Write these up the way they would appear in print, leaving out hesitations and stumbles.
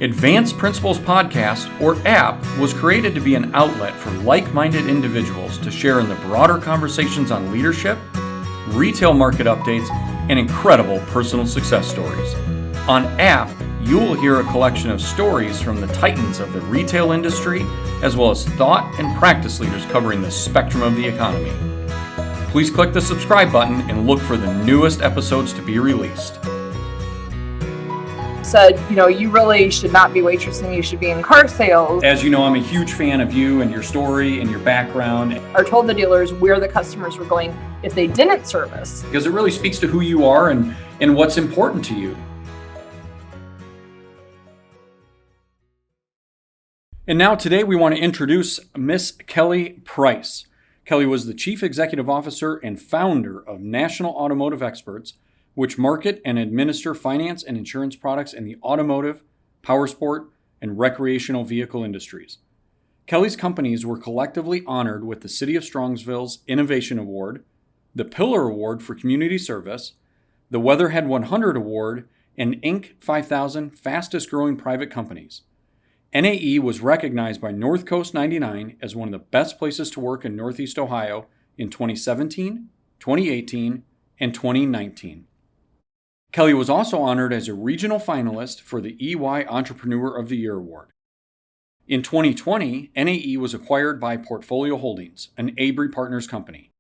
Advanced Principles Podcast, or app, was created to be an outlet for like-minded individuals to share in the broader conversations on leadership, retail market updates, and incredible personal success stories. On app, you will hear a collection of stories from the titans of the retail industry, as well as thought and practice leaders covering the spectrum of the economy. Please click the subscribe button and look for the newest episodes to be released. Said, you really should not be waitressing, you should be in car sales. As you know, I'm a huge fan of you and your story and your background. Or told the dealers where the customers were going if they didn't service. Because it really speaks to who you are and what's important to you. And now today we want to introduce Miss Kelly Price. Kelly was the Chief Executive Officer and founder of National Automotive Experts, which market and administer finance and insurance products in the automotive, powersport, and recreational vehicle industries. Kelly's companies were collectively honored with the City of Strongsville's Innovation Award, the Pillar Award for Community Service, the Weatherhead 100 Award, and Inc. 5000 Fastest Growing Private Companies. NAE was recognized by North Coast 99 as one of the best places to work in Northeast Ohio in 2017, 2018, and 2019. Kelly was also honored as a regional finalist for the EY Entrepreneur of the Year Award. In 2020, NAE was acquired by Portfolio Holdings, an Abry Partners company.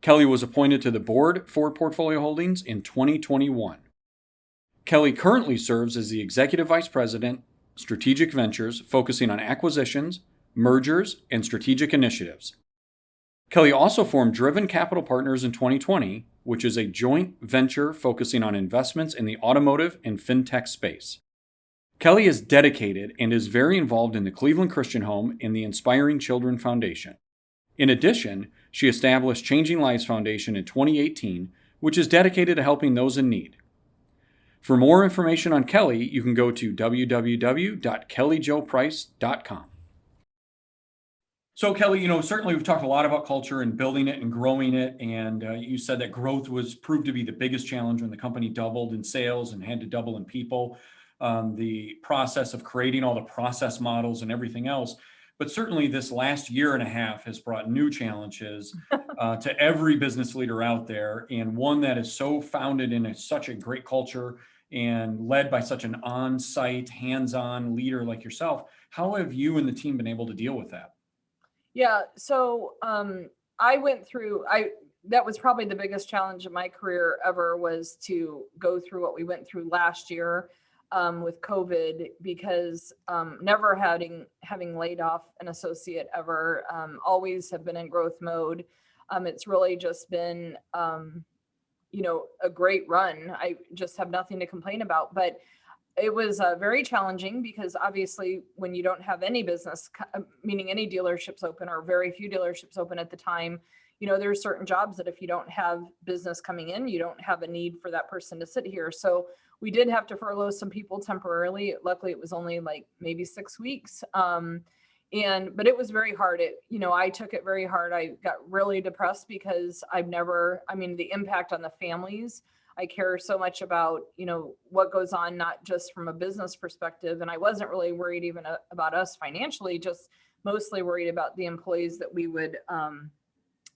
Kelly was appointed to the board for Portfolio Holdings in 2021. Kelly currently serves as the Executive Vice President, Strategic Ventures, focusing on acquisitions, mergers, and strategic initiatives. Kelly also formed Driven Capital Partners in 2020, which is a joint venture focusing on investments in the automotive and fintech space. Kelly is dedicated and is very involved in the Cleveland Christian Home and the Inspiring Children Foundation. In addition, she established Changing Lives Foundation in 2018, which is dedicated to helping those in need. For more information on Kelly, you can go to www.kellyjoprice.com. So Kelly, certainly we've talked a lot about culture and building it and growing it. And you said that growth was proved to be the biggest challenge when the company doubled in sales and had to double in people. The process of creating all the process models and everything else. But certainly this last year and a half has brought new challenges to every business leader out there. And one that is so founded in such a great culture and led by such an on-site, hands-on leader like yourself. How have you and the team been able to deal with that? Yeah, so I went through, that was probably the biggest challenge of my career ever, was to go through what we went through last year with COVID, because never having laid off an associate ever, always have been in growth mode. It's really just been a great run. I just have nothing to complain about, but it was very challenging because obviously when you don't have any business, meaning any dealerships open or very few dealerships open at the time, there's certain jobs that if you don't have business coming in, you don't have a need for that person to sit here. So we did have to furlough some people temporarily. Luckily, it was only like maybe 6 weeks. But it was very hard. I took it very hard. I got really depressed because the impact on the families, I care so much about, what goes on, not just from a business perspective. And I wasn't really worried even about us financially, just mostly worried about the employees that we would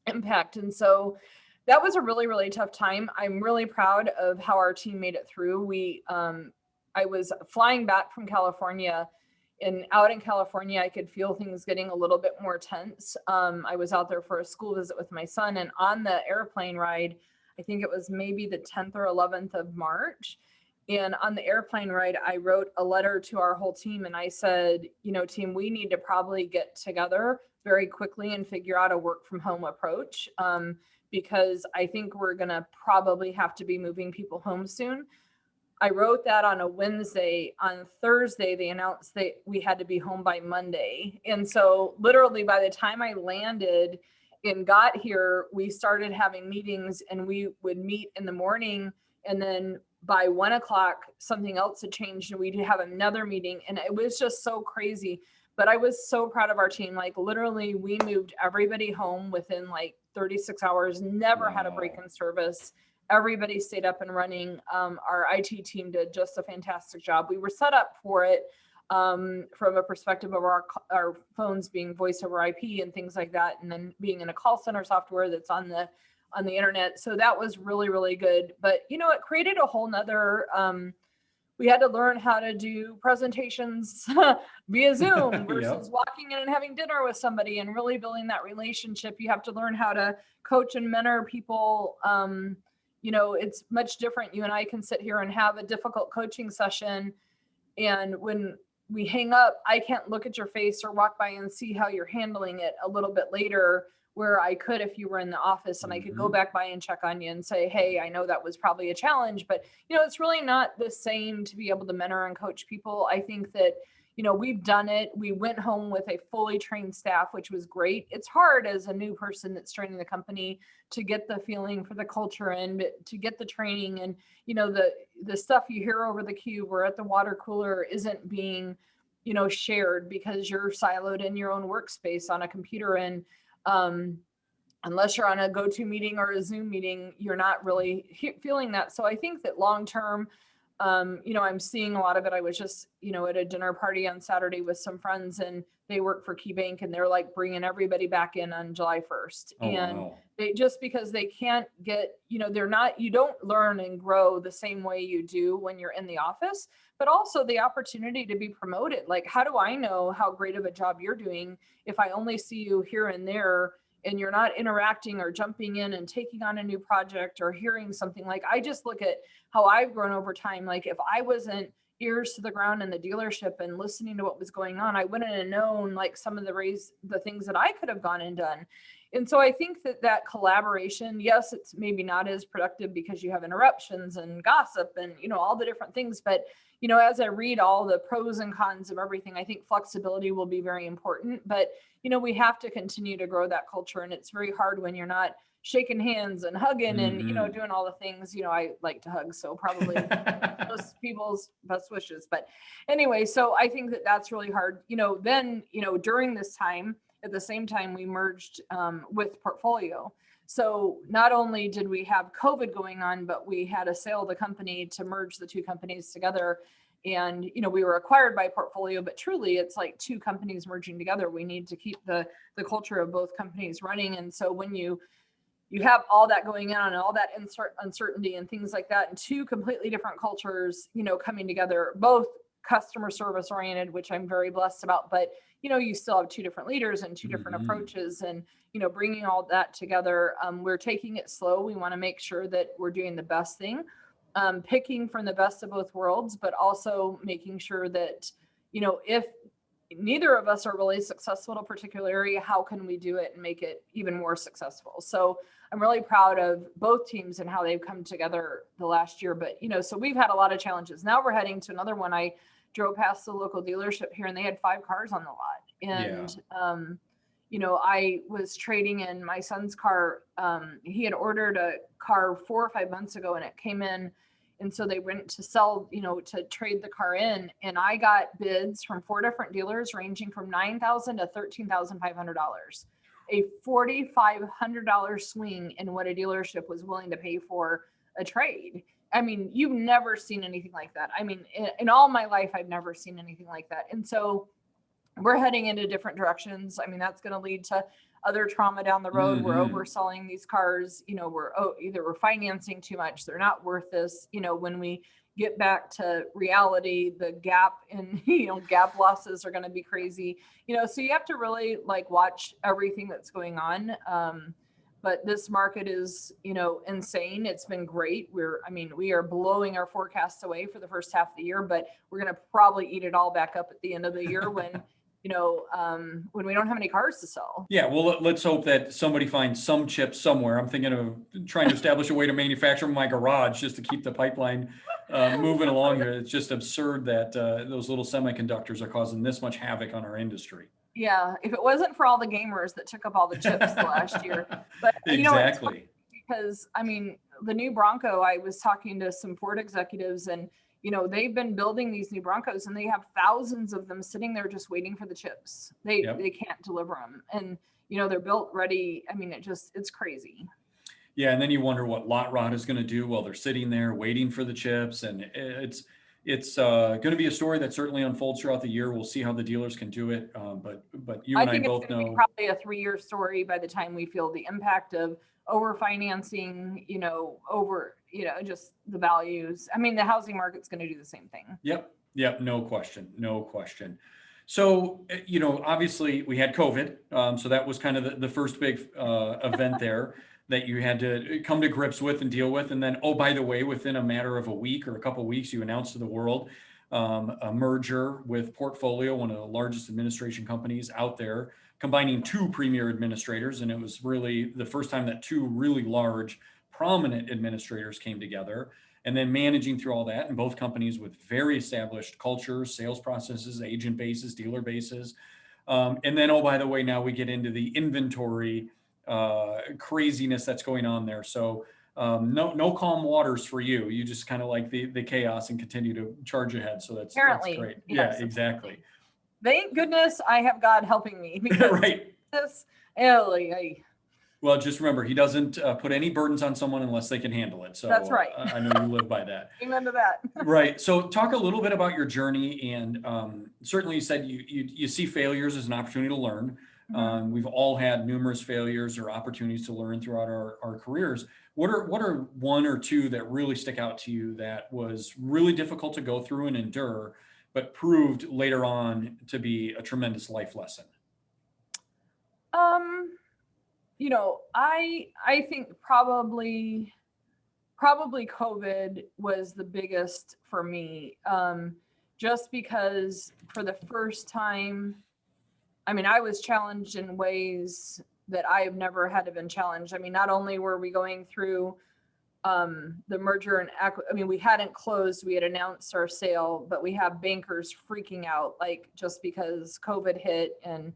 impact. And so that was a really, really tough time. I'm really proud of how our team made it through. I was flying back from California, and out in California, I could feel things getting a little bit more tense. I was out there for a school visit with my son, and on the airplane ride, I think it was maybe the 10th or 11th of March. And on the airplane ride, I wrote a letter to our whole team. And I said, team, we need to probably get together very quickly and figure out a work from home approach, because I think we're going to probably have to be moving people home soon. I wrote that on a Wednesday. On Thursday, they announced that we had to be home by Monday. And so literally by the time I landed and got here, we started having meetings, and we would meet in the morning, and then by 1 o'clock, something else had changed and we'd have another meeting. And it was just so crazy. But I was so proud of our team. Like literally we moved everybody home within like 36 hours, never had a break in service. Everybody stayed up and running. Our IT team did just a fantastic job. We were set up for it. from a perspective of our phones being voice over IP and things like that, and then being in a call center software that's on the internet. So that was really, really good. But it created a whole nother we had to learn how to do presentations via Zoom versus walking in and having dinner with somebody and really building that relationship. You have to learn how to coach and mentor people. It's much different. You and I can sit here and have a difficult coaching session, and when we hang up, I can't look at your face or walk by and see how you're handling it a little bit later, where I could if you were in the office, and I could go back by and check on you and say, hey, I know that was probably a challenge, but it's really not the same to be able to mentor and coach people. I think that we've done it. We went home with a fully trained staff, which was great. It's hard as a new person that's joining the company to get the feeling for the culture and to get the training, and the stuff you hear over the cube or at the water cooler isn't being shared because you're siloed in your own workspace on a computer, and unless you're on a GoToMeeting or a Zoom meeting, you're not really feeling that. So I think that long term, I'm seeing a lot of it. I was just, at a dinner party on Saturday with some friends, and they work for KeyBank, and they're like bringing everybody back in on July 1st. Wow. They just, because they can't get, you don't learn and grow the same way you do when you're in the office, but also the opportunity to be promoted. Like, how do I know how great of a job you're doing if I only see you here and there, and you're not interacting or jumping in and taking on a new project or hearing something? Like, I just look at how I've grown over time. Like, if I wasn't ears to the ground in the dealership and listening to what was going on, I wouldn't have known like some of the things that I could have gone and done. And so I think that collaboration, yes, it's maybe not as productive because you have interruptions and gossip and, all the different things. But, as I read all the pros and cons of everything, I think flexibility will be very important. But, we have to continue to grow that culture. And it's very hard when you're not shaking hands and hugging and, doing all the things. I like to hug, so probably most people's best wishes. But anyway, so I think that's really hard. Then, during this time, at the same time, we merged with Portfolio. So not only did we have COVID going on, but we had a sale of the company to merge the two companies together. And, we were acquired by Portfolio, but truly it's like two companies merging together. We need to keep the culture of both companies running. And so when you have all that going on and all that uncertainty and things like that, and two completely different cultures, coming together, both customer service oriented, which I'm very blessed about, but you still have two different leaders and two different approaches, and bringing all that together. We're taking it slow. We want to make sure that we're doing the best thing, picking from the best of both worlds, but also making sure that if neither of us are really successful in a particular area, how can we do it and make it even more successful? So I'm really proud of both teams and how they've come together the last year. But, so we've had a lot of challenges. Now we're heading to another one. I drove past the local dealership here, and they had 5 cars on the lot. And, I was trading in my son's car. He had ordered a car 4 or 5 months ago, and it came in. And so they went to sell, to trade the car in. And I got bids from 4 different dealers ranging from $9,000 to $13,500. A $4,500 swing in what a dealership was willing to pay for a trade. I mean, you've never seen anything like that. I mean, in all my life, I've never seen anything like that. And so we're heading into different directions. I mean, that's going to lead to other trauma down the road. We're overselling these cars. Either we're financing too much, they're not worth this. When we get back to reality, the gap in, gap losses are going to be crazy. So you have to really watch everything that's going on. But this market is, insane. It's been great. We are blowing our forecasts away for the first half of the year, but we're going to probably eat it all back up at the end of the year when when we don't have any cars to sell. Yeah, well, let's hope that somebody finds some chips somewhere. I'm thinking of trying to establish a way to manufacture in my garage just to keep the pipeline moving along here. It's just absurd that those little semiconductors are causing this much havoc on our industry. Yeah, if it wasn't for all the gamers that took up all the chips the last year. But exactly. Because the new Bronco, I was talking to some Ford executives, and they've been building these new Broncos, and they have thousands of them sitting there just waiting for the chips. They can't deliver them, and they're built ready. It's crazy. Yeah, and then you wonder what Lot Rod is going to do while they're sitting there waiting for the chips, and it's going to be a story that certainly unfolds throughout the year. We'll see how the dealers can do it. But you I and I think it's both going to be know. probably a 3-year story by the time we feel the impact of over financing, over, just the values. I mean, the housing market's going to do the same thing. Yep. Yep. No question. No question. So, obviously we had COVID. So that was kind of the first big event there that you had to come to grips with and deal with. And then, oh, by the way, within a matter of a week or a couple of weeks, you announced to the world a merger with Portfolio, one of the largest administration companies out there, combining two premier administrators. And it was really the first time that two really large, prominent administrators came together. And then managing through all that, and both companies with very established cultures, sales processes, agent bases, dealer bases. And then, oh, by the way, now we get into the inventory craziness that's going on there. So no calm waters for you. You just kind of like the chaos and continue to charge ahead. So that's Apparently, great. yes. Yeah, exactly. Thank goodness I have God helping me because Right. this, Well, just remember, he doesn't put any burdens on someone unless they can handle it. So that's right. I know you live by that. Amen to that. Right. So talk a little bit about your journey, and certainly you said you see failures as an opportunity to learn. We've all had numerous failures or opportunities to learn throughout our careers. What are one or two that really stick out to you that was really difficult to go through and endure, but proved later on to be a tremendous life lesson? I think probably COVID was the biggest for me. Just because for the first time, I mean, I was challenged in ways that I have never had to been challenged. I mean, not only were we going through the merger and I mean, we hadn't closed, we had announced our sale, but we have bankers freaking out, like just because COVID hit and,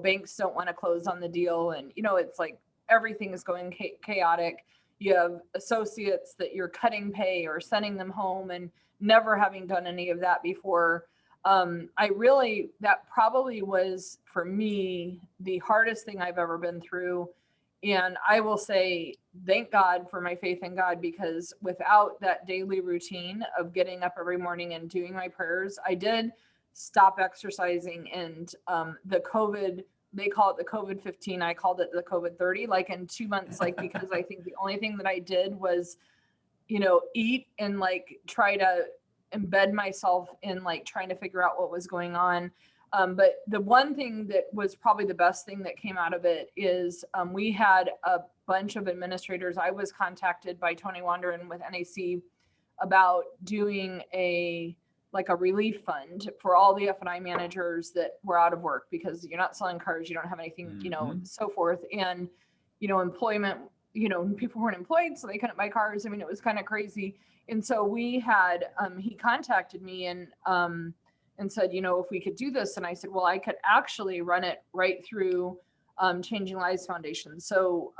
banks don't want to close on the deal. And, it's like everything is going chaotic. You have associates that you're cutting pay or sending them home and never having done any of that before. That probably was for me the hardest thing I've ever been through. And I will say, thank God for my faith in God, because without that daily routine of getting up every morning and doing my prayers, I did stop exercising. And the COVID, they call it the COVID 15. I called it the COVID 30, like in 2 months, like, because I think the only thing that I did was, eat and like try to embed myself in like trying to figure out what was going on. But the one thing that was probably the best thing that came out of it is we had a bunch of administrators. I was contacted by Tony Wanderen with NAC about doing a relief fund for all the F&I managers that were out of work because you're not selling cars, you don't have anything, so forth. And, employment, people weren't employed, so they couldn't buy cars. I mean, it was kind of crazy. And so we had, he contacted me and said, if we could do this. And I said, well, I could actually run it right through Changing Lives Foundation. So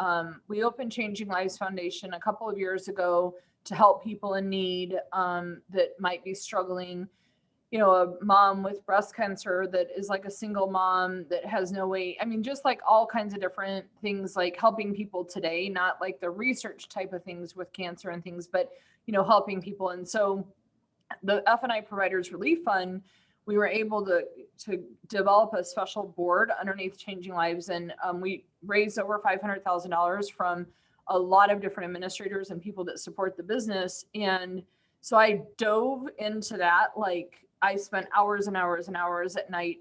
we opened Changing Lives Foundation a couple of years ago to help people in need that might be struggling. A mom with breast cancer that is like a single mom that has no way. I mean, just like all kinds of different things, like helping people today, not like the research type of things with cancer and things, but, helping people. And so the F&I Providers Relief Fund, we were able to develop a special board underneath Changing Lives. And we raised over $500,000 from a lot of different administrators and people that support the business. And so I dove into that. Like I spent hours and hours and hours at night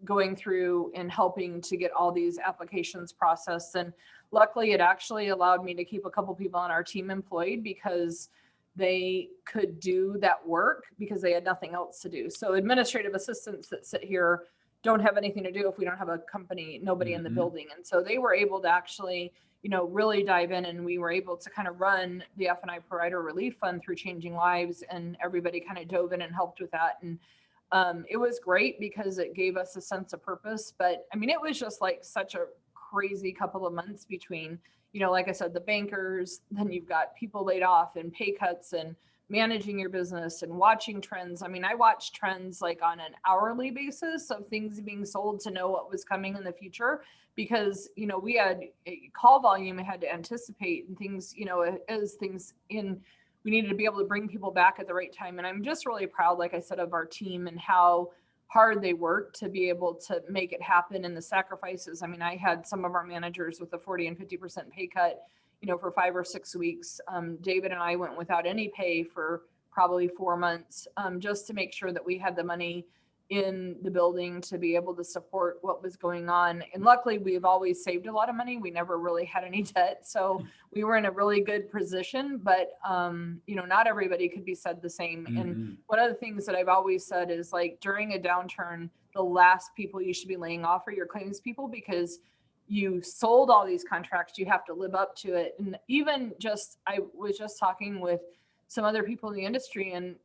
going through and helping to get all these applications processed. And luckily it actually allowed me to keep a couple people on our team employed because they could do that work because they had nothing else to do. So administrative assistants that sit here don't have anything to do if we don't have a company, nobody in the building. And so they were able to actually, really dive in, and we were able to kind of run the F&I Provider Relief Fund through Changing Lives, and everybody kind of dove in and helped with that. And it was great because it gave us a sense of purpose. But I mean, it was just like such a crazy couple of months between, like I said, the bankers, then you've got people laid off and pay cuts and managing your business and watching trends. I mean, I watched trends like on an hourly basis of things being sold to know what was coming in the future because, we had call volume I had to anticipate and things, as things in we needed to be able to bring people back at the right time. And I'm just really proud, like I said, of our team and how hard they worked to be able to make it happen, and the sacrifices. I mean, I had some of our managers with a 40 and 50% pay cut, for 5 or 6 weeks. David and I went without any pay for probably 4 months, just to make sure that we had the money in the building to be able to support what was going on. And luckily, we've always saved a lot of money. We never really had any debt. So we were in a really good position, but, not everybody could be said the same. Mm-hmm. And one of the things that I've always said is, like, during a downturn, the last people you should be laying off are your claims people, because you sold all these contracts, you have to live up to it. And even I was just talking with some other people in the industry, and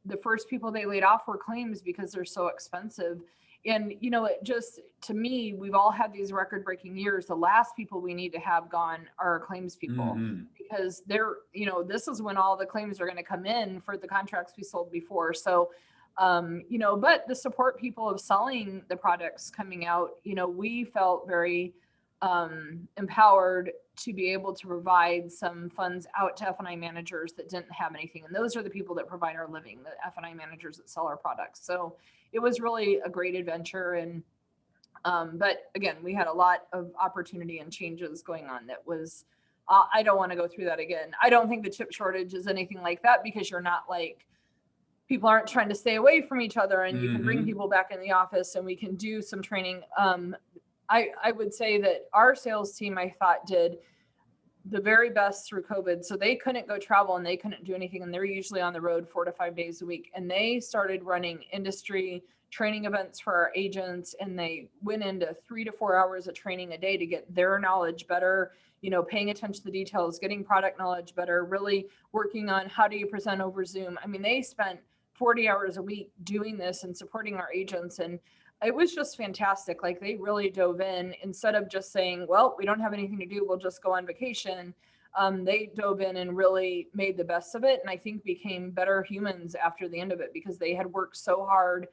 the first people they laid off were claims, because they're so expensive. And, it just, to me, we've all had these record breaking years. The last people we need to have gone are our claims people, because they're, this is when all the claims are going to come in for the contracts we sold before. So, but the support people of selling the products coming out, we felt very empowered to be able to provide some funds out to F&I managers that didn't have anything. And those are the people that provide our living, the F&I managers that sell our products. So it was really a great adventure. And, but again, we had a lot of opportunity and changes going on that was, I don't want to go through that again. I don't think the chip shortage is anything like that, because you're not like, people aren't trying to stay away from each other, and you can bring people back in the office, and we can do some training. I would say that our sales team, I thought, did the very best through COVID. So they couldn't go travel and they couldn't do anything. And they're usually on the road 4 to 5 days a week. And they started running industry training events for our agents. And they went into 3 to 4 hours of training a day to get their knowledge better, paying attention to the details, getting product knowledge better, really working on how do you present over Zoom. I mean, they spent 40 hours a week doing this and supporting our agents. And it was just fantastic. Like, they really dove in, instead of just saying, well, we don't have anything to do, we'll just go on vacation. They dove in and really made the best of it. And I think became better humans after the end of it, because they had worked so hard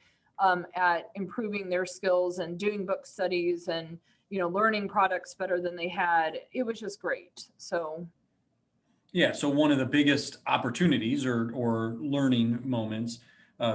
at improving their skills and doing book studies and, learning products better than they had. It was just great. So. Yeah. So one of the biggest opportunities or learning moments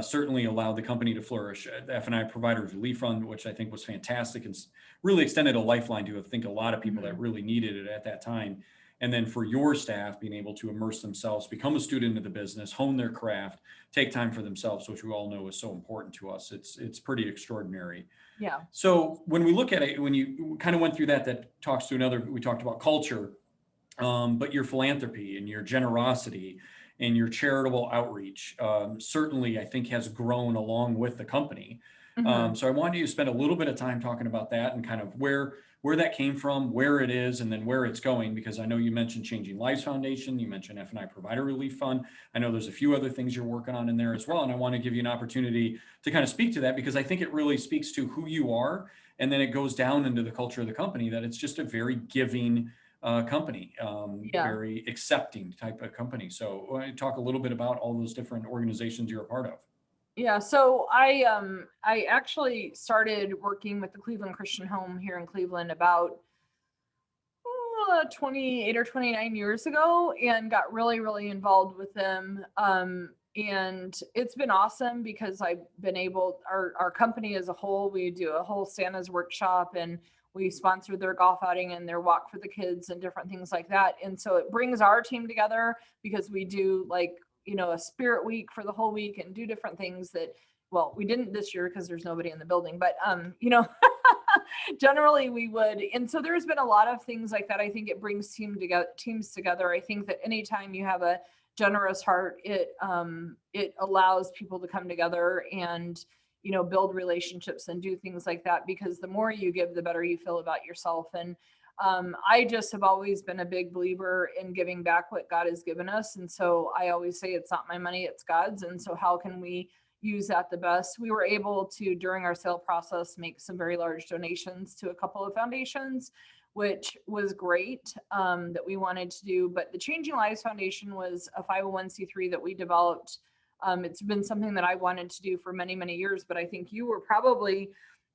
certainly allowed the company to flourish. The F&I Providers Relief Fund, which I think was fantastic and really extended a lifeline to, I think, a lot of people that really needed it at that time. And then for your staff, being able to immerse themselves, become a student of the business, hone their craft, take time for themselves, which we all know is so important to us. It's pretty extraordinary. Yeah. So when we look at it, when you kind of went through that talks to another, we talked about culture, but your philanthropy and your generosity and your charitable outreach certainly, I think, has grown along with the company. So I wanted you to spend a little bit of time talking about that and kind of where that came from, where it is, and then where it's going, because I know you mentioned Changing Lives Foundation, you mentioned F&I Provider Relief Fund. I know there's a few other things you're working on in there as well. And I want to give you an opportunity to kind of speak to that, because I think it really speaks to who you are. And then it goes down into the culture of the company, that it's just a very giving company, very accepting type of company. So talk a little bit about all those different organizations you're a part of. Yeah, so I actually started working with the Cleveland Christian Home here in Cleveland about 28 or 29 years ago, and got really, really involved with them. And it's been awesome, because I've been able, our company as a whole, we do a whole Santa's workshop, and we sponsor their golf outing and their walk for the kids and different things like that. And so it brings our team together, because we do a spirit week for the whole week and do different things that, well, we didn't this year because there's nobody in the building, but, generally we would. And so there's been a lot of things like that. I think it brings teams together. I think that anytime you have a generous heart, it allows people to come together and, build relationships and do things like that, because the more you give, the better you feel about yourself. And I just have always been a big believer in giving back what God has given us. And so I always say, it's not my money, it's God's. And so how can we use that the best? We were able to, during our sale process, make some very large donations to a couple of foundations, which was great, that we wanted to do. But the Changing Lives Foundation was a 501c3 that we developed. It's been something that I wanted to do for many, many years, but I think you were probably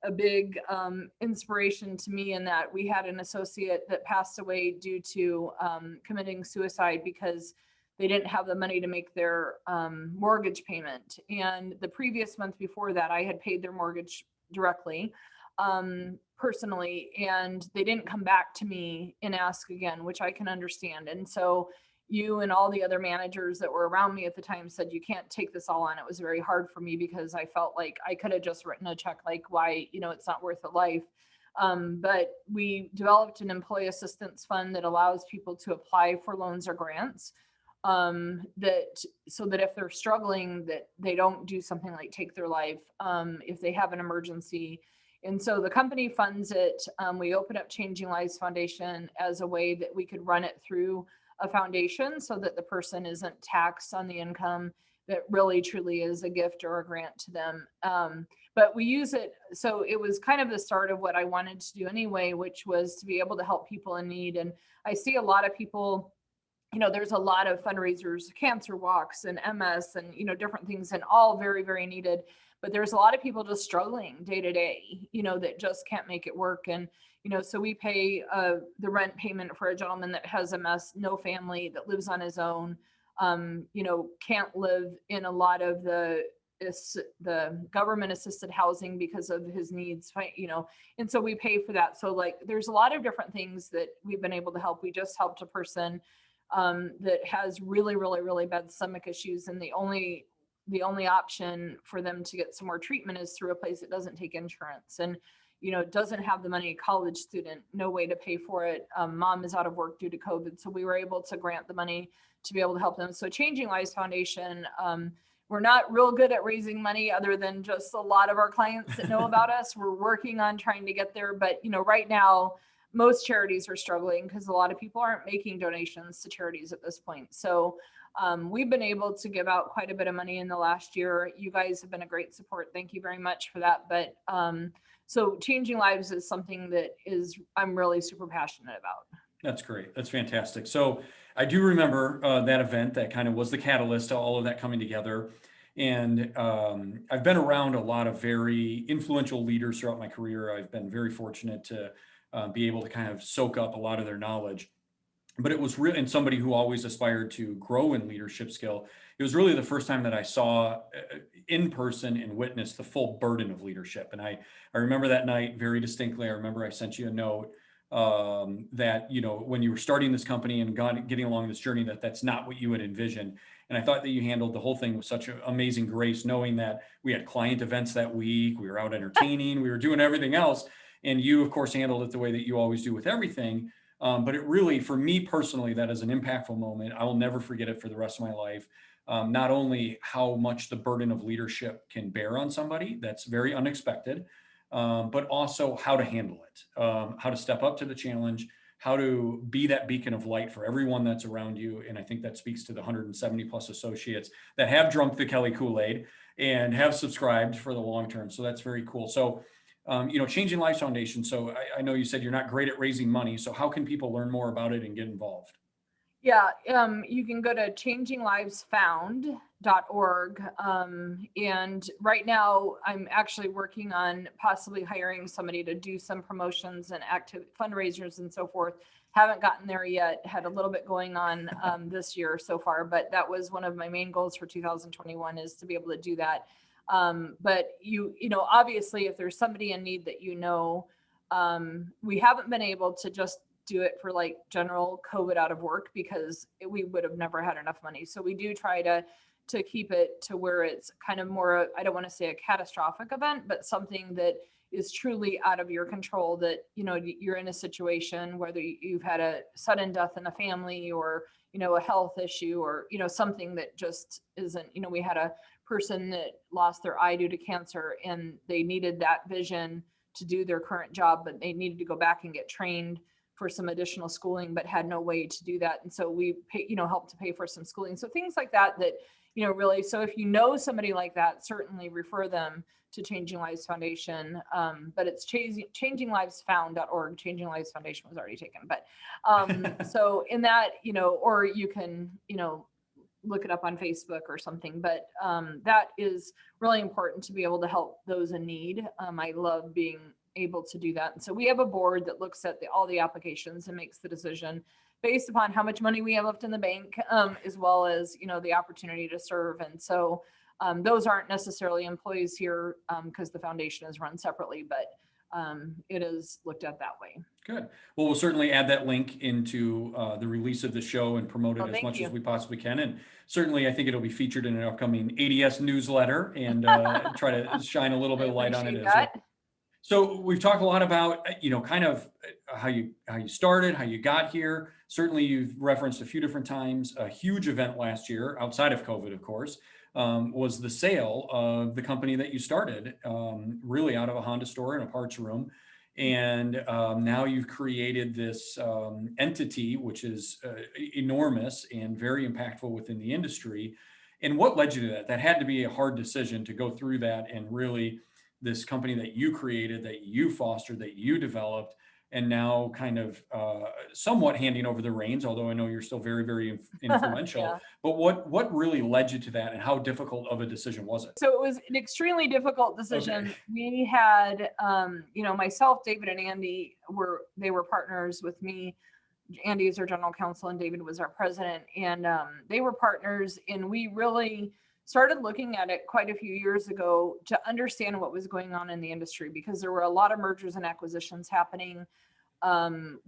a big inspiration to me, in that we had an associate that passed away due to committing suicide, because they didn't have the money to make their mortgage payment. And the previous month before that, I had paid their mortgage directly, personally, and they didn't come back to me and ask again, which I can understand. And so you and all the other managers that were around me at the time said, you can't take this all on. It was very hard for me because I felt like I could have just written a check, like, why, it's not worth a life. But we developed an employee assistance fund that allows people to apply for loans or grants, that so that if they're struggling, that they don't do something like take their life, if they have an emergency. And so the company funds it. We opened up Changing Lives Foundation as a way that we could run it through a foundation so that the person isn't taxed on the income, that really truly is a gift or a grant to them. But we use it. So it was kind of the start of what I wanted to do anyway, which was to be able to help people in need. And I see a lot of people, there's a lot of fundraisers, cancer walks and MS and, different things, and all very, very needed. But there's a lot of people just struggling day to day, that just can't make it work. And, so we pay the rent payment for a gentleman that has MS, no family, that lives on his own, can't live in a lot of the government assisted housing because of his needs, and so we pay for that. So like, there's a lot of different things that we've been able to help. We just helped a person that has really, really, really bad stomach issues. And the only option for them to get some more treatment is through a place that doesn't take insurance, and, doesn't have the money, college student, no way to pay for it. Mom is out of work due to COVID. So we were able to grant the money to be able to help them. So Changing Lives Foundation, we're not real good at raising money other than just a lot of our clients that know about us. We're working on trying to get there. But, right now, most charities are struggling because a lot of people aren't making donations to charities at this point. So we've been able to give out quite a bit of money in the last year. You guys have been a great support. Thank you very much for that. But so Changing Lives is something that I'm really super passionate about. That's great. That's fantastic. So I do remember that event that kind of was the catalyst to all of that coming together. And I've been around a lot of very influential leaders throughout my career. I've been very fortunate to be able to kind of soak up a lot of their knowledge. But it was really, and somebody who always aspired to grow in leadership skill, it was really the first time that I saw in person and witnessed the full burden of leadership. And I remember that night very distinctly. I remember I sent you a note that, when you were starting this company and getting along this journey, that's not what you had envisioned. And I thought that you handled the whole thing with such amazing grace, knowing that we had client events that week, we were out entertaining, we were doing everything else. And you, of course, handled it the way that you always do with everything. But it really, for me personally, that is an impactful moment. I will never forget it for the rest of my life. Not only how much the burden of leadership can bear on somebody, that's very unexpected, but also how to handle it, how to step up to the challenge, how to be that beacon of light for everyone that's around you. And I think that speaks to the 170 plus associates that have drunk the Kelly Kool-Aid and have subscribed for the long term. So that's very cool. So Changing Lives Foundation. So I know you said you're not great at raising money. So how can people learn more about it and get involved? Yeah, you can go to changinglivesfound.org. And right now I'm actually working on possibly hiring somebody to do some promotions and active fundraisers and so forth. Haven't gotten there yet. Had a little bit going on this year so far, but that was one of my main goals for 2021, is to be able to do that. But obviously if there's somebody in need that, we haven't been able to just do it for like general COVID out of work because we would have never had enough money. So we do try to keep it to where it's kind of more, I don't want to say a catastrophic event, but something that is truly out of your control, that, you're in a situation, whether you've had a sudden death in the family or, a health issue or, something that just isn't, we had a person that lost their eye due to cancer and they needed that vision to do their current job, but they needed to go back and get trained for some additional schooling, but had no way to do that. And so we helped to pay for some schooling. So things like that, really, so if you know somebody like that, certainly refer them to Changing Lives Foundation. But it's changinglivesfound.org. Changing Lives Foundation was already taken. But so in that, or you can, look it up on Facebook or something, but that is really important to be able to help those in need. I love being able to do that. And so we have a board that looks at all the applications and makes the decision based upon how much money we have left in the bank, as well as, the opportunity to serve. And so those aren't necessarily employees here because the foundation is run separately, but it is looked at that way. Good. Well, we'll certainly add that link into the release of the show and promote it Well, as thank much you. as we possibly can. And certainly, I think it'll be featured in an upcoming ADS newsletter and try to shine a little I bit of light on it appreciate as well. that. So we've talked a lot about, kind of how you started, how you got here. Certainly, you've referenced a few different times. A huge event last year, outside of COVID, of course, was the sale of the company that you started, really out of a Honda store in a parts room. And now you've created this entity, which is enormous and very impactful within the industry. And what led you to that? That had to be a hard decision to go through that and really this company that you created, that you fostered, that you developed, and now kind of somewhat handing over the reins, although I know you're still very, very influential. Yeah. But what really led you to that, and how difficult of a decision was it? So it was an extremely difficult decision. Okay. We had, myself, David, and Andy they were partners with me. Andy is our general counsel and David was our president, and they were partners. And we really started looking at it quite a few years ago to understand what was going on in the industry, because there were a lot of mergers and acquisitions happening.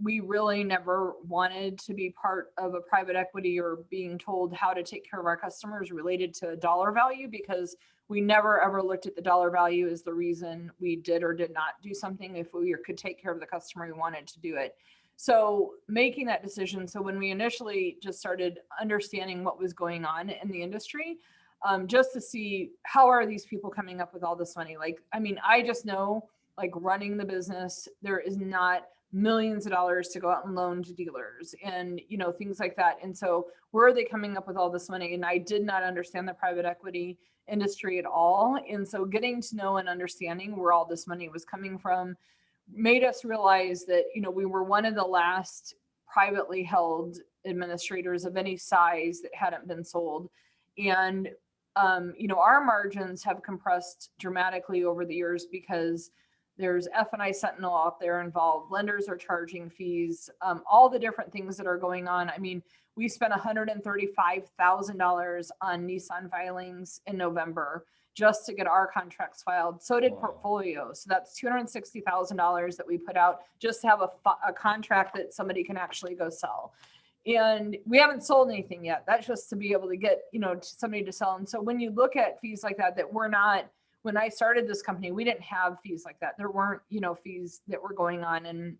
We really never wanted to be part of a private equity or being told how to take care of our customers related to dollar value, because we never ever looked at the dollar value as the reason we did or did not do something. If we could take care of the customer, we wanted to do it. So making that decision. So when we initially just started understanding what was going on in the industry, just to see how are these people coming up with all this money? I just know, running the business, there is not millions of dollars to go out and loan to dealers and, things like that. And so where are they coming up with all this money? And I did not understand the private equity industry at all. And so getting to know and understanding where all this money was coming from made us realize that, we were one of the last privately held administrators of any size that hadn't been sold. And, our margins have compressed dramatically over the years because there's F&I Sentinel out there involved. Lenders are charging fees, all the different things that are going on. We spent $135,000 on Nissan filings in November just to get our contracts filed. So did Portfolio. So that's $260,000 that we put out just to have a contract that somebody can actually go sell. And we haven't sold anything yet. That's just to be able to get, somebody to sell. And so when you look at fees like that we're not, when I started this company, we didn't have fees like that. There weren't, fees that were going on. And,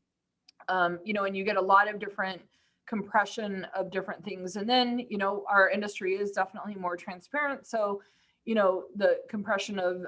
and you get a lot of different compression of different things. And then, our industry is definitely more transparent. So, the compression of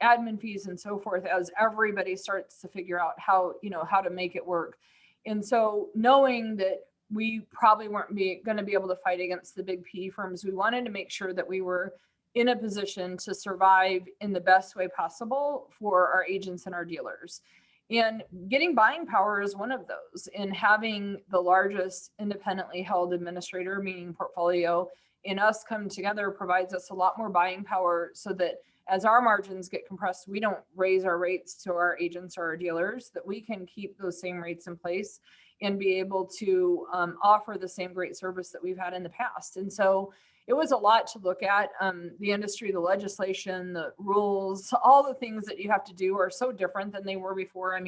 admin fees and so forth, as everybody starts to figure out how to make it work. And so knowing that we probably weren't going to be able to fight against the big PE firms, we wanted to make sure that we were in a position to survive in the best way possible for our agents and our dealers. And getting buying power is one of those. And having the largest independently held administrator, meaning Portfolio, and us come together provides us a lot more buying power, so that as our margins get compressed, we don't raise our rates to our agents or our dealers, that we can keep those same rates in place and be able to offer the same great service that we've had in the past. And so it was a lot to look at. The industry, the legislation, the rules, all the things that you have to do are so different than they were before.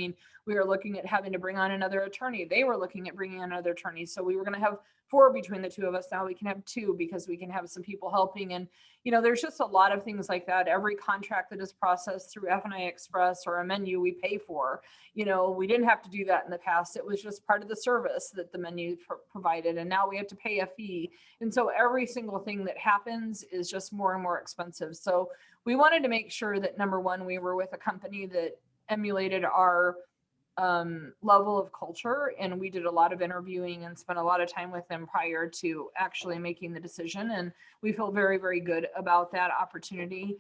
We were looking at having to bring on another attorney. They were looking at bringing on another attorney. So we were going to have 4 between the two of us. Now we can have 2 because we can have some people helping. And, there's just a lot of things like that. Every contract that is processed through F&I Express or a menu we pay for, we didn't have to do that in the past. It was just part of the service that the menu provided. And now we have to pay a fee. And so every single thing that happens is just more and more expensive. So we wanted to make sure that, number one, we were with a company that emulated our level of culture. And we did a lot of interviewing and spent a lot of time with them prior to actually making the decision. And we feel very, very good about that opportunity.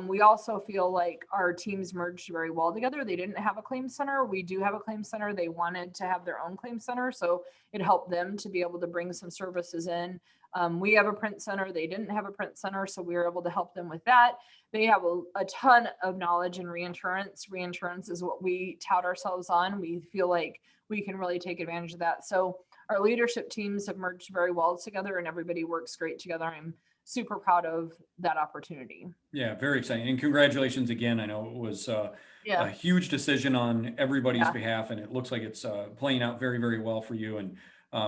We also feel like our teams merged very well together. They didn't have a claim center. We do have a claim center. They wanted to have their own claim center. So it helped them to be able to bring some services in. We have a print center. They didn't have a print center, so we were able to help them with that. They have a ton of knowledge in reinsurance. Reinsurance is what we tout ourselves on. We feel like we can really take advantage of that. So our leadership teams have merged very well together and everybody works great together. I'm super proud of that opportunity. Yeah, very exciting. And congratulations again. I know it was a Yeah. huge decision on everybody's Yeah. behalf, and it looks like it's playing out very, very well for you. And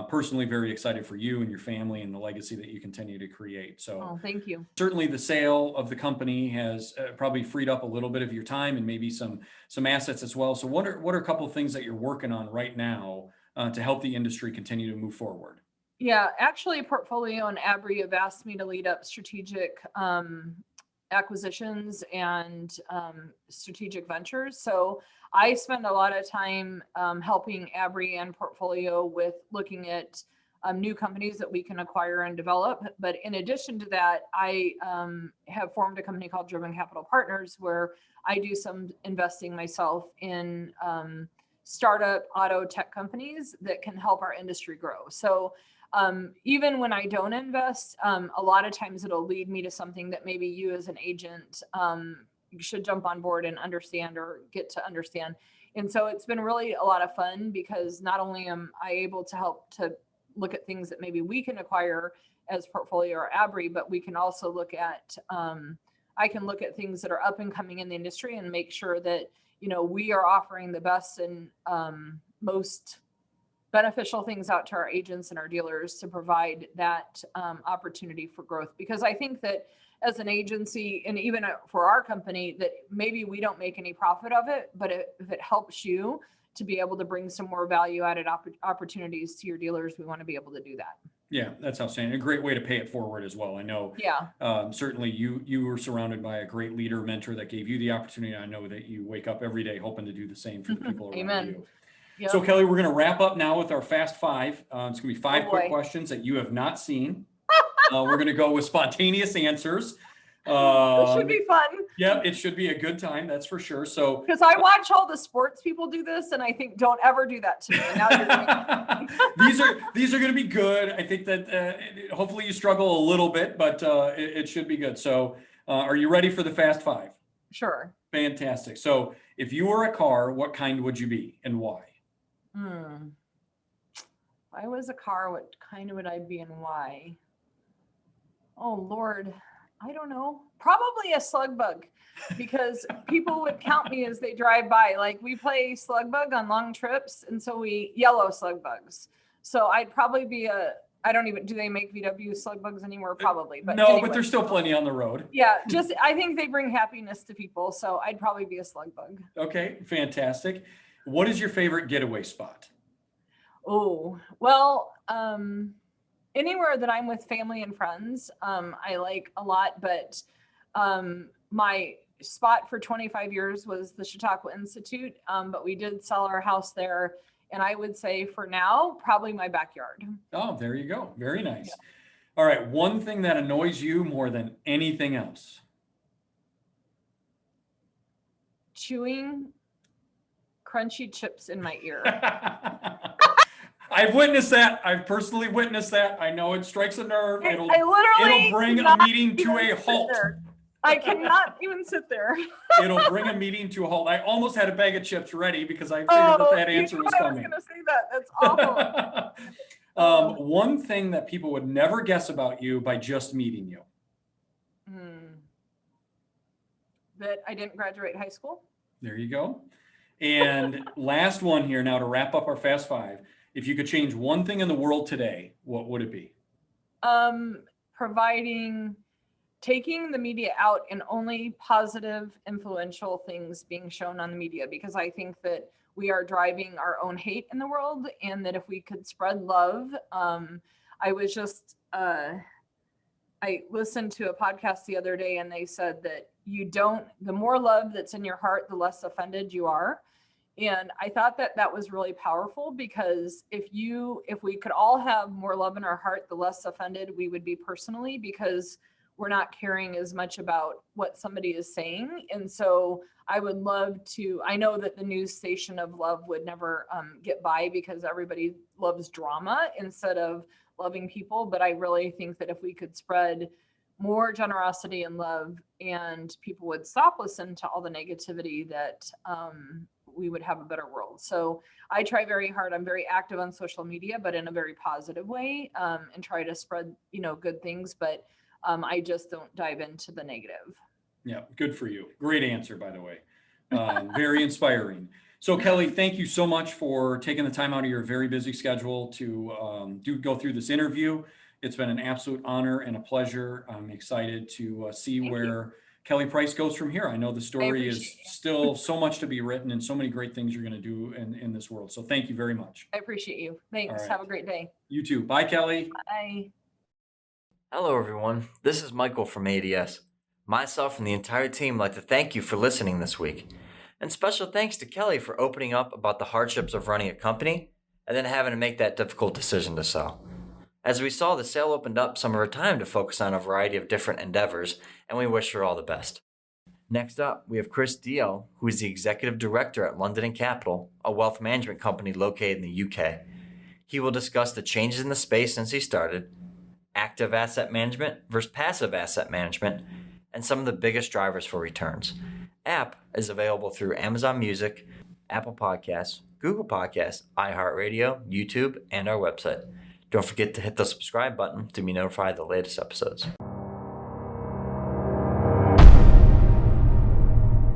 personally, very excited for you and your family and the legacy that you continue to create. So Oh, thank you. certainly the sale of the company has probably freed up a little bit of your time and maybe some assets as well. So what are a couple of things that you're working on right now to help the industry continue to move forward? Yeah, actually, Portfolio and Abry have asked me to lead up strategic acquisitions and strategic ventures. So I spend a lot of time helping Abry and Portfolio with looking at new companies that we can acquire and develop. But in addition to that, I have formed a company called Driven Capital Partners, where I do some investing myself in startup auto tech companies that can help our industry grow. So even when I don't invest, a lot of times it'll lead me to something that maybe you as an agent should jump on board and understand or get to understand. And so it's been really a lot of fun because not only am I able to help to look at things that maybe we can acquire as Portfolio or Abry, but we can also look at, I can look at things that are up and coming in the industry and make sure that, you know, we are offering the best and most beneficial things out to our agents and our dealers to provide that opportunity for growth. Because I think that as an agency, and even for our company, that maybe we don't make any profit of it, but if it helps you to be able to bring some more value added opportunities to your dealers, we want to be able to do that. Yeah, that's outstanding. A great way to pay it forward as well. I know certainly you were surrounded by a great leader, mentor that gave you the opportunity. I know that you wake up every day hoping to do the same for the people around Amen. you. Yep. So Kelly, we're going to wrap up now with our Fast Five. It's going to be five quick boy. questions that you have not seen. We're going to go with spontaneous answers. This should be fun. Yeah, it should be a good time, that's for sure. So because I watch all the sports people do this, and I think, don't ever do that to me. And now you're these are going to be good. I think that hopefully you struggle a little bit, but it should be good. So are you ready for the Fast Five? Sure. Fantastic. So if you were a car, what kind would you be and why? If I was a car, what kind would I be and why? Oh, Lord. I don't know. Probably a slug bug, because people would count me as they drive by. Like, we play slug bug on long trips, and so we yellow slug bugs. So I'd probably be I don't even, do they make VW slug bugs anymore? Probably. But no, anyway. but there's still plenty on the road. Yeah, I think they bring happiness to people. So I'd probably be a slug bug. Okay, fantastic. What is your favorite getaway spot? Oh, well, anywhere that I'm with family and friends, I like a lot, but my spot for 25 years was the Chautauqua Institute, but we did sell our house there. And I would say for now, probably my backyard. Oh, there you go. Very nice. Yeah. All right. One thing that annoys you more than anything else? Chewing crunchy chips in my ear. I've witnessed that. I've personally witnessed that. I know it strikes a nerve. It'll bring a meeting to a halt. I cannot even sit there. It'll bring a meeting to a halt. I almost had a bag of chips ready because I figured that answer was coming. I was going to say that. That's awful. One thing that people would never guess about you by just meeting you. That I didn't graduate high school. There you go. And last one here now to wrap up our Fast Five. If you could change one thing in the world today, what would it be? Taking the media out and only positive, influential things being shown on the media, because I think that we are driving our own hate in the world, and that if we could spread love, I listened to a podcast the other day, and they said that the more love that's in your heart, the less offended you are. And I thought that was really powerful, because if we could all have more love in our heart, the less offended we would be personally, because we're not caring as much about what somebody is saying. And so I would love to, I know that the news station of love would never get by, because everybody loves drama instead of loving people. But I really think that if we could spread more generosity and love, and people would stop listening to all the negativity that we would have a better world. So I try very hard. I'm very active on social media, but in a very positive way, and try to spread, good things. But I just don't dive into the negative. Yeah, good for you. Great answer, by the way. Very inspiring. So Kelly, thank you so much for taking the time out of your very busy schedule to go through this interview. It's been an absolute honor and a pleasure. I'm excited to see Thank where Kelly Price goes from here. I know the story is appreciate you. still so much to be written and so many great things you're going to do in this world. So thank you very much. I appreciate you. Thanks. right. Have a great day. You too. Bye, Kelly. Bye. Hello, everyone. This is Michael from ADS. Myself and the entire team would like to thank you for listening this week. And special thanks to Kelly for opening up about the hardships of running a company and then having to make that difficult decision to sell. As we saw, the sale opened up some of her time to focus on a variety of different endeavors, and we wish her all the best. Next up, we have Chris Diehl, who is the Executive Director at London & Capital, a wealth management company located in the UK. He will discuss the changes in the space since he started, active asset management versus passive asset management, and some of the biggest drivers for returns. App is available through Amazon Music, Apple Podcasts, Google Podcasts, iHeartRadio, YouTube, and our website. Don't forget to hit the subscribe button to be notified of the latest episodes.